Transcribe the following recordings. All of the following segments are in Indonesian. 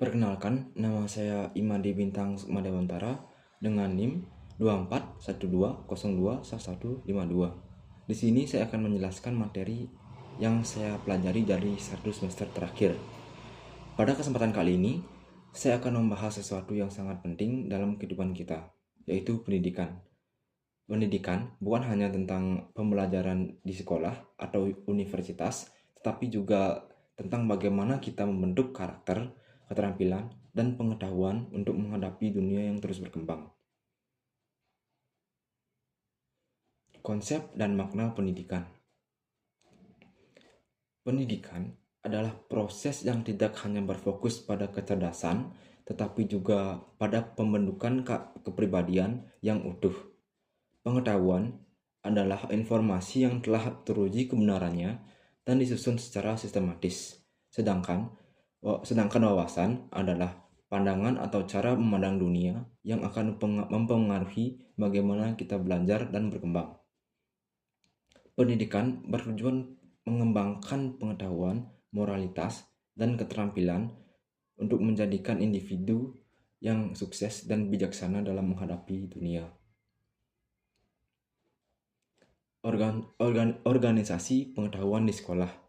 Perkenalkan, nama saya Imade Bintang Madawantara dengan NIM 2412021152. Di sini saya akan menjelaskan materi yang saya pelajari dari 1 semester terakhir. Pada kesempatan kali ini, saya akan membahas sesuatu yang sangat penting dalam kehidupan kita, yaitu pendidikan. Pendidikan bukan hanya tentang pembelajaran di sekolah atau universitas, tetapi juga tentang bagaimana kita membentuk karakter, keterampilan, dan pengetahuan untuk menghadapi dunia yang terus berkembang. Konsep dan makna pendidikan. Pendidikan adalah proses yang tidak hanya berfokus pada kecerdasan, tetapi juga pada pembentukan kepribadian yang utuh. Pengetahuan adalah informasi yang telah teruji kebenarannya dan disusun secara sistematis. Sedangkan wawasan adalah pandangan atau cara memandang dunia yang akan mempengaruhi bagaimana kita belajar dan berkembang. Pendidikan bertujuan mengembangkan pengetahuan, moralitas, dan keterampilan untuk menjadikan individu yang sukses dan bijaksana dalam menghadapi dunia. Organisasi pengetahuan di sekolah.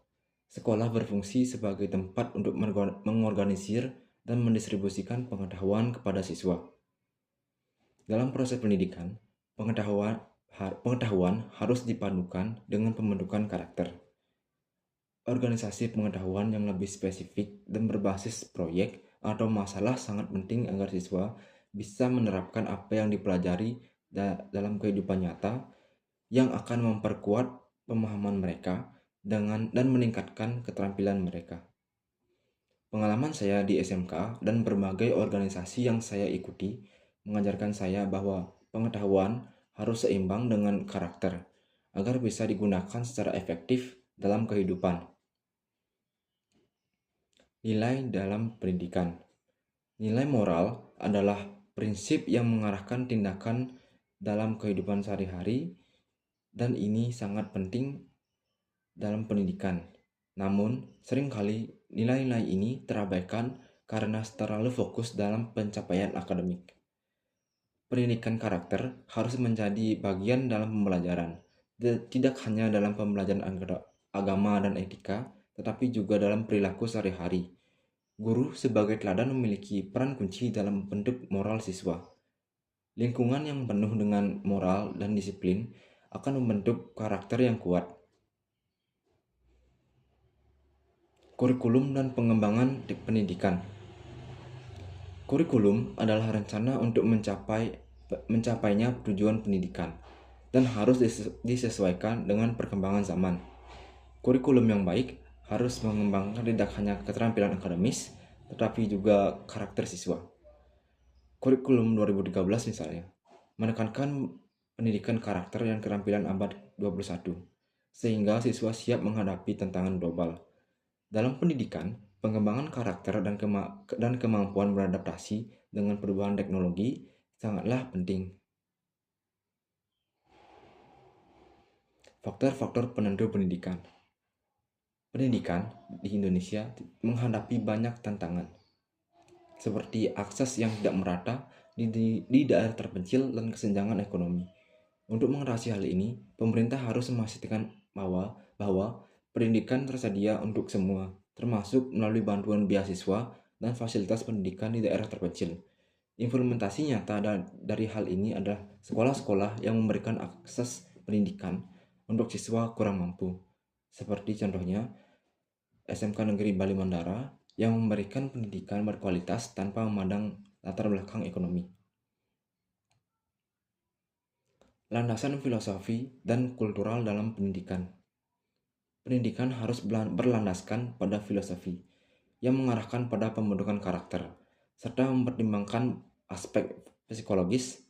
Sekolah berfungsi sebagai tempat untuk mengorganisir dan mendistribusikan pengetahuan kepada siswa. Dalam proses pendidikan, pengetahuan harus dipadukan dengan pembentukan karakter. Organisasi pengetahuan yang lebih spesifik dan berbasis proyek atau masalah sangat penting agar siswa bisa menerapkan apa yang dipelajari dalam kehidupan nyata yang akan memperkuat pemahaman mereka dan meningkatkan keterampilan mereka. Pengalaman saya di SMK dan berbagai organisasi yang saya ikuti mengajarkan saya bahwa pengetahuan harus seimbang dengan karakter agar bisa digunakan secara efektif dalam kehidupan. Nilai dalam pendidikan. Nilai moral adalah prinsip yang mengarahkan tindakan dalam kehidupan sehari-hari, dan ini sangat penting dalam pendidikan. Namun, seringkali nilai-nilai ini terabaikan karena terlalu fokus dalam pencapaian akademik. Pendidikan karakter harus menjadi bagian dalam pembelajaran, tidak hanya dalam pembelajaran agama dan etika, tetapi juga dalam perilaku sehari-hari. Guru sebagai teladan memiliki peran kunci dalam membentuk moral siswa. Lingkungan yang penuh dengan moral dan disiplin akan membentuk karakter yang kuat. Kurikulum dan pengembangan pendidikan. Kurikulum adalah rencana untuk mencapainya tujuan pendidikan dan harus disesuaikan dengan perkembangan zaman. Kurikulum yang baik harus mengembangkan tidak hanya keterampilan akademis, tetapi juga karakter siswa. Kurikulum 2013 misalnya, menekankan pendidikan karakter dan keterampilan abad 21, sehingga siswa siap menghadapi tantangan global. Dalam pendidikan, pengembangan karakter dan kemampuan beradaptasi dengan perubahan teknologi sangatlah penting. Faktor-faktor penentu pendidikan. Pendidikan di Indonesia menghadapi banyak tantangan, seperti akses yang tidak merata di daerah terpencil dan kesenjangan ekonomi. Untuk mengatasi hal ini, pemerintah harus memastikan bahwa pendidikan tersedia untuk semua, termasuk melalui bantuan beasiswa dan fasilitas pendidikan di daerah terpencil. Implementasi nyata dari hal ini adalah sekolah-sekolah yang memberikan akses pendidikan untuk siswa kurang mampu, seperti contohnya SMK Negeri Bali Mandara yang memberikan pendidikan berkualitas tanpa memandang latar belakang ekonomi. Landasan filosofi dan kultural dalam pendidikan. Pendidikan harus berlandaskan pada filosofi yang mengarahkan pada pembentukan karakter, serta mempertimbangkan aspek psikologis,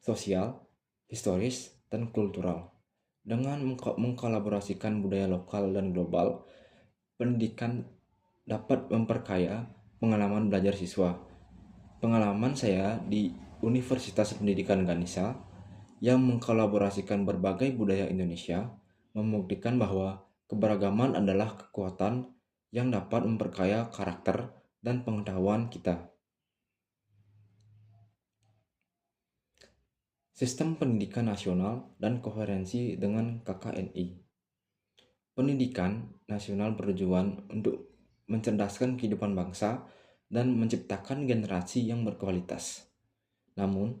sosial, historis, dan kultural. Dengan mengkolaborasikan budaya lokal dan global, pendidikan dapat memperkaya pengalaman belajar siswa. Pengalaman saya di Universitas Pendidikan Ganesha yang mengkolaborasikan berbagai budaya Indonesia membuktikan bahwa keberagaman adalah kekuatan yang dapat memperkaya karakter dan pengetahuan kita. Sistem pendidikan nasional dan koherensi dengan KKNI. Pendidikan nasional bertujuan untuk mencerdaskan kehidupan bangsa dan menciptakan generasi yang berkualitas. Namun,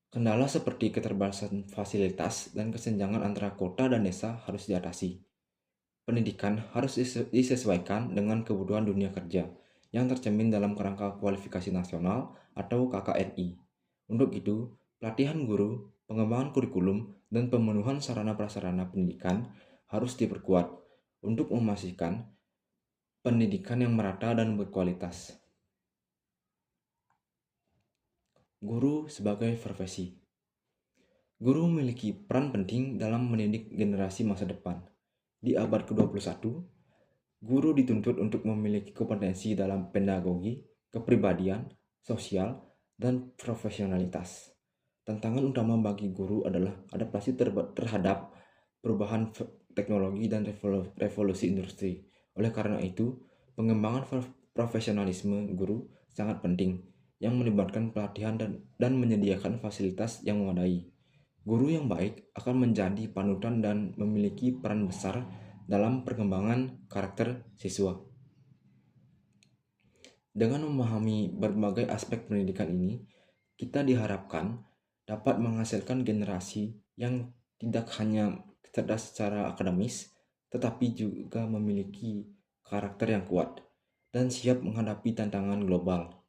kendala seperti keterbatasan fasilitas dan kesenjangan antara kota dan desa harus diatasi. Pendidikan harus disesuaikan dengan kebutuhan dunia kerja yang tercermin dalam kerangka kualifikasi nasional atau KKNI. Untuk itu, pelatihan guru, pengembangan kurikulum, dan pemenuhan sarana prasarana pendidikan harus diperkuat untuk memastikan pendidikan yang merata dan berkualitas. Guru sebagai profesi. Guru memiliki peran penting dalam mendidik generasi masa depan. Di abad ke-21, guru dituntut untuk memiliki kompetensi dalam pedagogi, kepribadian, sosial, dan profesionalitas. Tantangan utama bagi guru adalah adaptasi terhadap perubahan teknologi dan revolusi industri. Oleh karena itu, pengembangan profesionalisme guru sangat penting yang melibatkan pelatihan dan menyediakan fasilitas yang memadai. Guru yang baik akan menjadi panutan dan memiliki peran besar dalam perkembangan karakter siswa. Dengan memahami berbagai aspek pendidikan ini, kita diharapkan dapat menghasilkan generasi yang tidak hanya cerdas secara akademis, tetapi juga memiliki karakter yang kuat dan siap menghadapi tantangan global.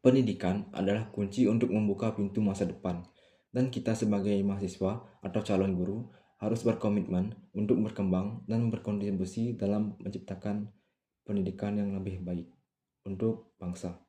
Pendidikan adalah kunci untuk membuka pintu masa depan, dan kita sebagai mahasiswa atau calon guru harus berkomitmen untuk berkembang dan berkontribusi dalam menciptakan pendidikan yang lebih baik untuk bangsa.